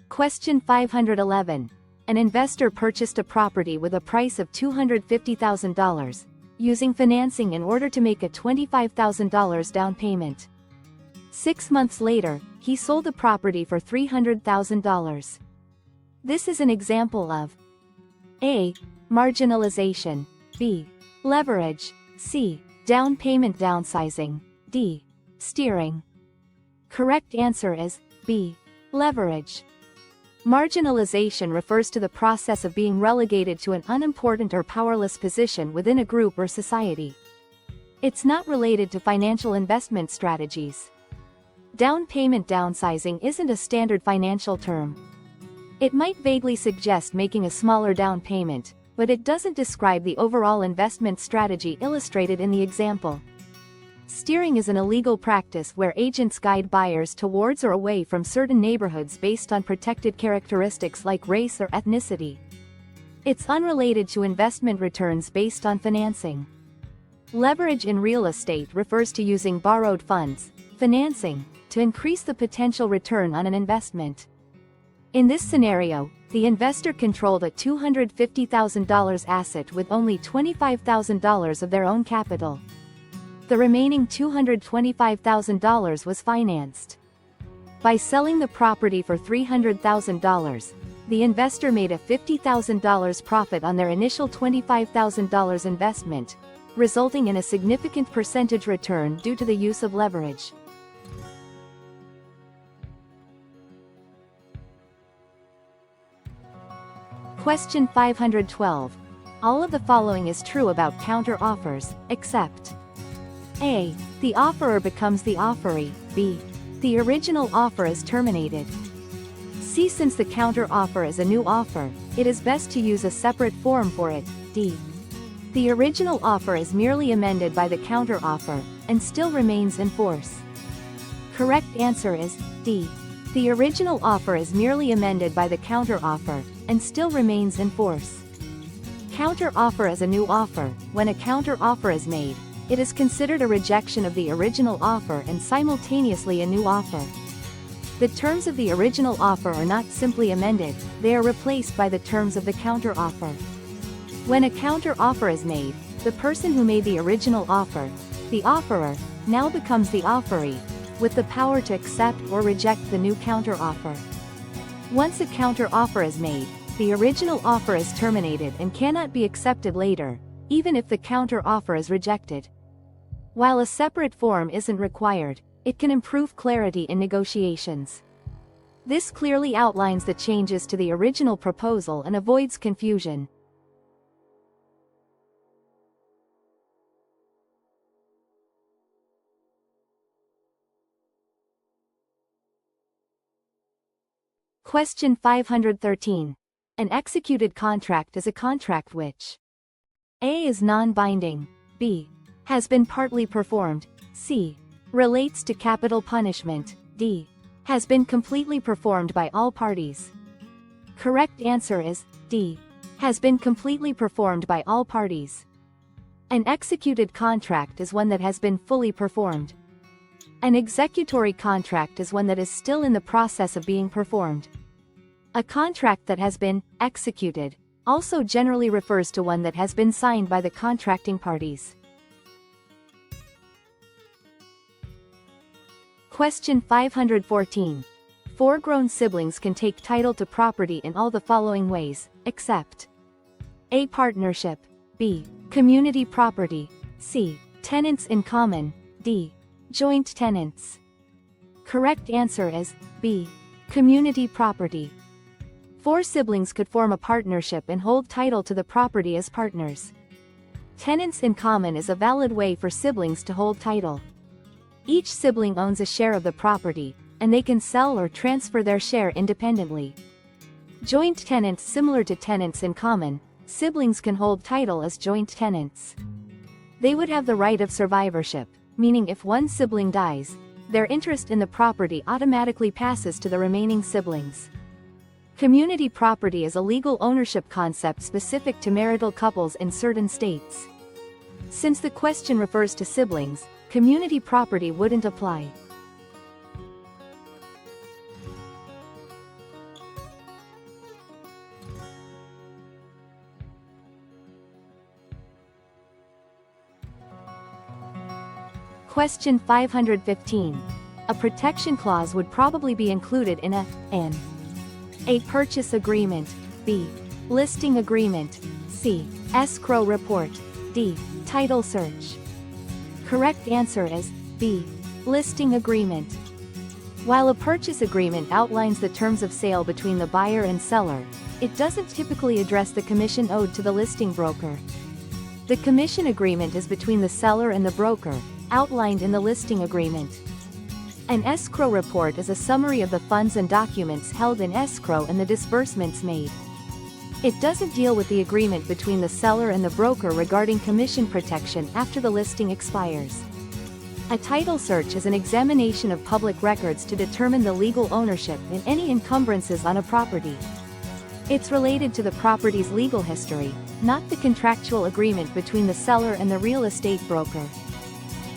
Question 511. An investor purchased a property with a price of $250,000, using financing in order to make a $25,000 down payment. 6 months later, he sold the property for $300,000. This is an example of A. Marginalization, B. Leverage, C. Down payment downsizing, D. Steering. Correct answer is B. Leverage. Marginalization refers to the process of being relegated to an unimportant or powerless position within a group or society. It's not related to financial investment strategies. Down payment downsizing isn't a standard financial term. It might vaguely suggest making a smaller down payment, but it doesn't describe the overall investment strategy illustrated in the example. Steering is an illegal practice where agents guide buyers towards or away from certain neighborhoods based on protected characteristics like race or ethnicity. It's unrelated to investment returns based on financing. Leverage in real estate refers to using borrowed funds, financing, to increase the potential return on an investment. In this scenario, the investor controlled a $250,000 asset with only $25,000 of their own capital. The remaining $225,000 was financed. By selling the property for $300,000, the investor made a $50,000 profit on their initial $25,000 investment, resulting in a significant percentage return due to the use of leverage. Question 512. All of the following is true about counter offers, except A. The offerer becomes the offeree, B. The original offer is terminated. C. Since the counter offer is a new offer, it is best to use a separate form for it, D. The original offer is merely amended by the counter offer, and still remains in force. Correct answer is D. The original offer is merely amended by the counter offer, and still remains in force. Counter offer is a new offer. When a counter offer is made, it is considered a rejection of the original offer and simultaneously a new offer. The terms of the original offer are not simply amended, they are replaced by the terms of the counter offer. When a counter offer is made, the person who made the original offer, the offerer, now becomes the offeree, with the power to accept or reject the new counter offer. Once a counter offer is made, the original offer is terminated and cannot be accepted later, even if the counter offer is rejected. While a separate form isn't required, it can improve clarity in negotiations. This clearly outlines the changes to the original proposal and avoids confusion. Question 513. An executed contract is a contract which A. is non-binding, B. has been partly performed, C. relates to capital punishment, D. has been completely performed by all parties. Correct answer is D. has been completely performed by all parties. An executed contract is one that has been fully performed. An executory contract is one that is still in the process of being performed. A contract that has been executed also generally refers to one that has been signed by the contracting parties. Question 514. 4 grown siblings can take title to property in all the following ways, except A. Partnership, B. Community property, C. Tenants in common, D. Joint tenants. Correct answer is B. Community property. 4 siblings could form a partnership and hold title to the property as partners. Tenants in common is a valid way for siblings to hold title. Each sibling owns a share of the property, and they can sell or transfer their share independently. Joint tenants. Similar to tenants in common, siblings can hold title as joint tenants. They would have the right of survivorship, meaning if one sibling dies, their interest in the property automatically passes to the remaining siblings. Community property is a legal ownership concept specific to marital couples in certain states. Since the question refers to siblings, community property wouldn't apply. Question 515. A protection clause would probably be included in A. Purchase agreement, B. Listing agreement, C. Escrow report, D. Title search. Correct answer is B. Listing agreement. While a purchase agreement outlines the terms of sale between the buyer and seller, it doesn't typically address the commission owed to the listing broker. The commission agreement is between the seller and the broker, outlined in the listing agreement. An escrow report is a summary of the funds and documents held in escrow and the disbursements made. It doesn't deal with the agreement between the seller and the broker regarding commission protection after the listing expires. A title search is an examination of public records to determine the legal ownership and any encumbrances on a property. It's related to the property's legal history, not the contractual agreement between the seller and the real estate broker.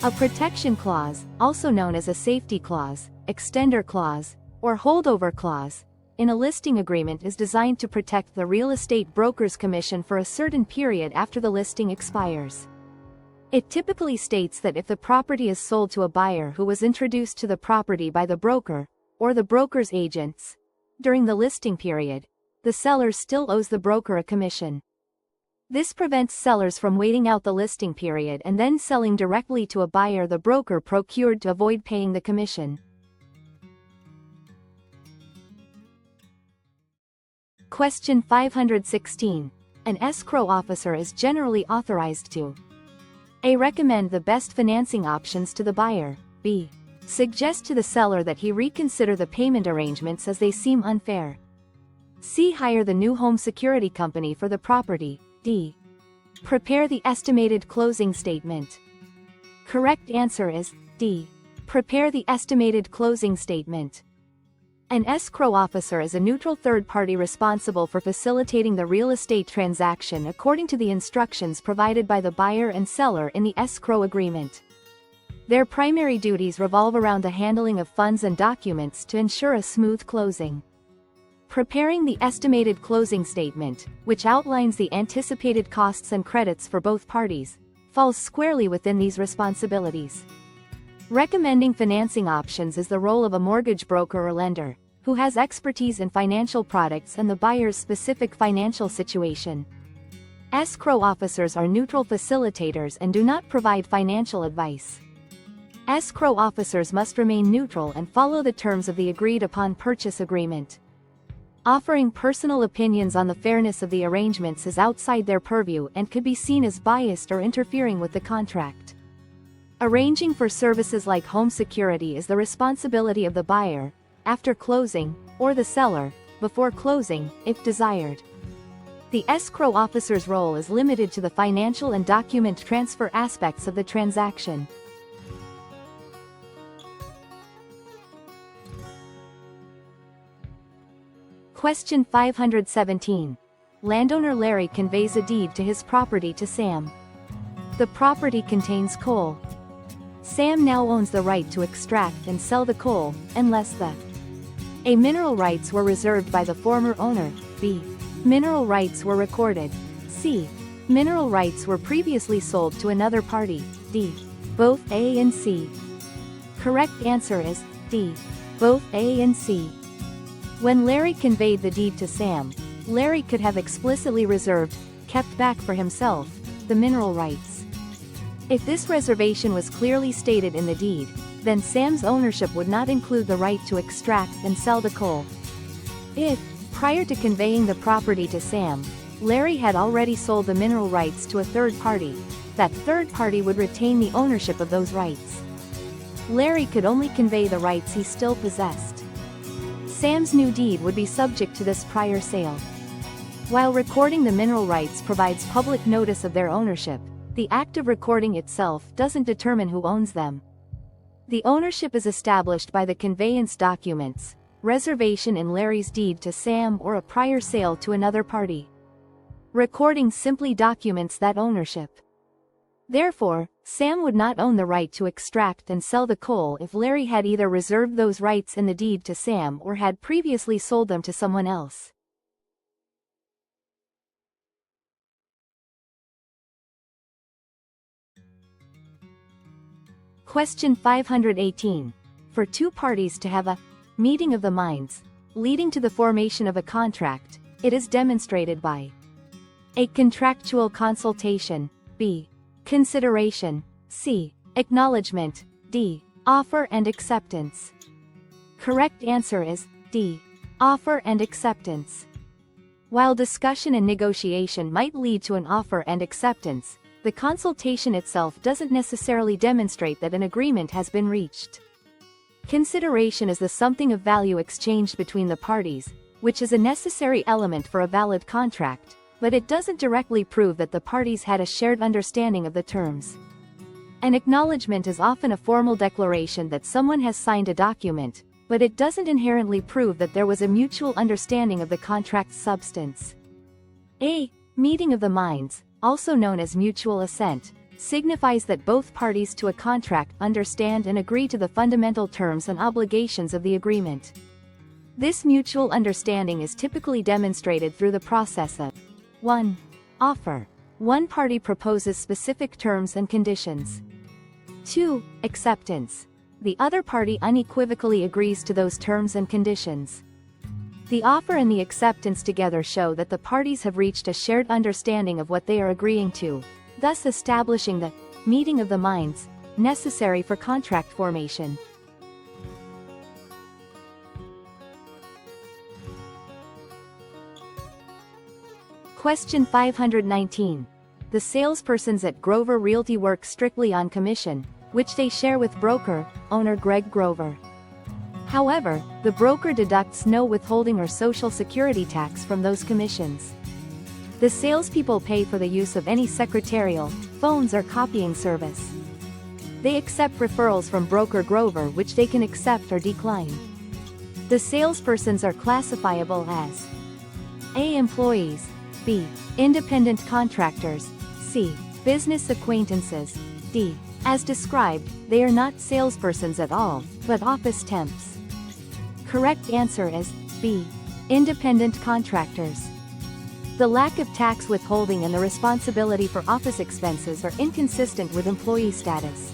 A protection clause, also known as a safety clause, extender clause, or holdover clause, in a listing agreement is designed to protect the real estate broker's commission for a certain period after the listing expires. It typically states that if the property is sold to a buyer who was introduced to the property by the broker, or the broker's agents, during the listing period, the seller still owes the broker a commission. This prevents sellers from waiting out the listing period and then selling directly to a buyer the broker procured to avoid paying the commission. Question 516. An escrow officer is generally authorized to A. Recommend the best financing options to the buyer, B. Suggest to the seller that he reconsider the payment arrangements as they seem unfair, C. Hire the new home security company for the property, D. Prepare the estimated closing statement. Correct answer is D. Prepare the estimated closing statement. An escrow officer is a neutral third party responsible for facilitating the real estate transaction according to the instructions provided by the buyer and seller in the escrow agreement. Their primary duties revolve around the handling of funds and documents to ensure a smooth closing. Preparing the estimated closing statement, which outlines the anticipated costs and credits for both parties, falls squarely within these responsibilities. Recommending financing options is the role of a mortgage broker or lender, who has expertise in financial products and the buyer's specific financial situation. Escrow officers are neutral facilitators and do not provide financial advice. Escrow officers must remain neutral and follow the terms of the agreed-upon purchase agreement. Offering personal opinions on the fairness of the arrangements is outside their purview and could be seen as biased or interfering with the contract. Arranging for services like home security is the responsibility of the buyer, after closing, or the seller, before closing, if desired. The escrow officer's role is limited to the financial and document transfer aspects of the transaction. Question 517. Landowner Larry conveys a deed to his property to Sam. The property contains coal. Sam now owns the right to extract and sell the coal, unless the A. Mineral rights were reserved by the former owner, B. Mineral rights were recorded, C. Mineral rights were previously sold to another party, D. Both A and C. Correct answer is D. Both A and C. When Larry conveyed the deed to Sam, Larry could have explicitly reserved, kept back for himself, the mineral rights. If this reservation was clearly stated in the deed, then Sam's ownership would not include the right to extract and sell the coal. If, prior to conveying the property to Sam, Larry had already sold the mineral rights to a third party, that third party would retain the ownership of those rights. Larry could only convey the rights he still possessed. Sam's new deed would be subject to this prior sale. While recording the mineral rights provides public notice of their ownership, the act of recording itself doesn't determine who owns them. The ownership is established by the conveyance documents, reservation in Larry's deed to Sam or a prior sale to another party. Recording simply documents that ownership. Therefore, Sam would not own the right to extract and sell the coal if Larry had either reserved those rights in the deed to Sam or had previously sold them to someone else. Question 518. For two parties to have a meeting of the minds, leading to the formation of a contract, it is demonstrated by A. Contractual consultation, B. Consideration, C. Acknowledgement, D. Offer and acceptance. Correct answer is D. Offer and acceptance. While discussion and negotiation might lead to an offer and acceptance, the consultation itself doesn't necessarily demonstrate that an agreement has been reached. Consideration is the something of value exchanged between the parties, which is a necessary element for a valid contract, but it doesn't directly prove that the parties had a shared understanding of the terms. An acknowledgement is often a formal declaration that someone has signed a document, but it doesn't inherently prove that there was a mutual understanding of the contract's substance. A meeting of the minds, also known as mutual assent, signifies that both parties to a contract understand and agree to the fundamental terms and obligations of the agreement. This mutual understanding is typically demonstrated through the process of 1. Offer. One party proposes specific terms and conditions. 2. Acceptance. The other party unequivocally agrees to those terms and conditions. The offer and the acceptance together show that the parties have reached a shared understanding of what they are agreeing to, thus establishing the meeting of the minds necessary for contract formation. Question 519. The salespersons at Grover Realty work strictly on commission, which they share with broker owner Greg Grover. However, the broker deducts no withholding or Social Security tax from those commissions. The salespeople pay for the use of any secretarial, phones or copying service. They accept referrals from broker Grover which they can accept or decline. The salespersons are classifiable as A. Employees, B. Independent contractors, C. Business acquaintances, D. As described, they are not salespersons at all, but office temps. Correct answer is B. Independent contractors. The lack of tax withholding and the responsibility for office expenses are inconsistent with employee status.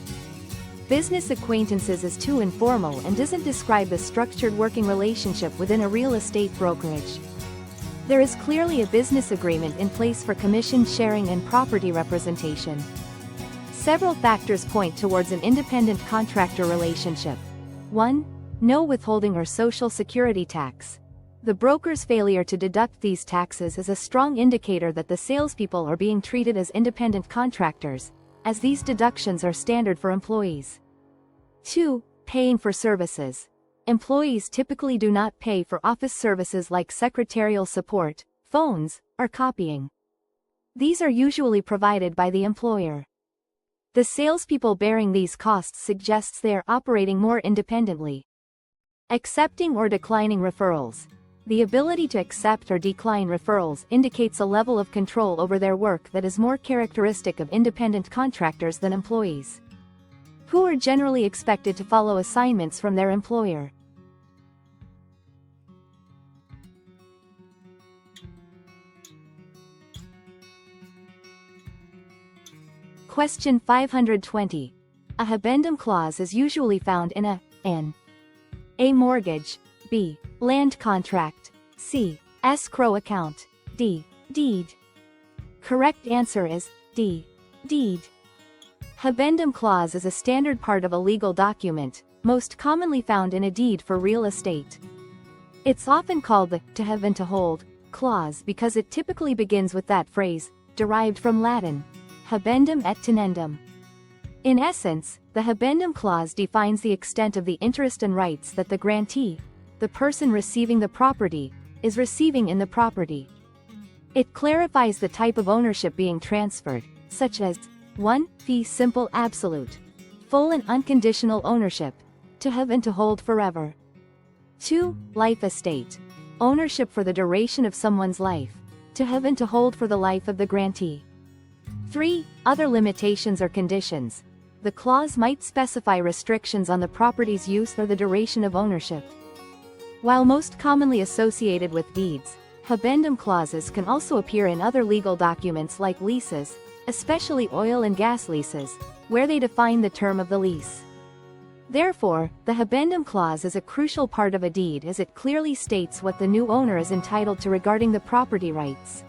Business acquaintances is too informal and doesn't describe the structured working relationship within a real estate brokerage. There is clearly a business agreement in place for commission sharing and property representation. Several factors point towards an independent contractor relationship. 1. No withholding or Social Security tax. The broker's failure to deduct these taxes is a strong indicator that the salespeople are being treated as independent contractors, as these deductions are standard for employees. 2. Paying for services. Employees typically do not pay for office services like secretarial support, phones, or copying. These are usually provided by the employer. The salespeople bearing these costs suggests they are operating more independently. Accepting or declining referrals. The ability to accept or decline referrals indicates a level of control over their work that is more characteristic of independent contractors than employees, who are generally expected to follow assignments from their employer. Question 520. A habendum clause is usually found in A. Mortgage, B. Land contract, C. Escrow account, D. Deed. Correct answer is D. Deed. Habendum clause is a standard part of a legal document, most commonly found in a deed for real estate. It's often called the to have and to hold clause because it typically begins with that phrase, derived from Latin, habendum et tenendum. In essence, the habendum clause defines the extent of the interest and rights that the grantee, the person receiving the property, is receiving in the property. It clarifies the type of ownership being transferred, such as 1. Fee simple absolute, full and unconditional ownership, to have and to hold forever. 2. Life estate, ownership for the duration of someone's life, to have and to hold for the life of the grantee. 3. Other limitations or conditions. The clause might specify restrictions on the property's use or the duration of ownership. While most commonly associated with deeds, habendum clauses can also appear in other legal documents like leases, especially oil and gas leases, where they define the term of the lease. Therefore, the habendum clause is a crucial part of a deed as it clearly states what the new owner is entitled to regarding the property rights.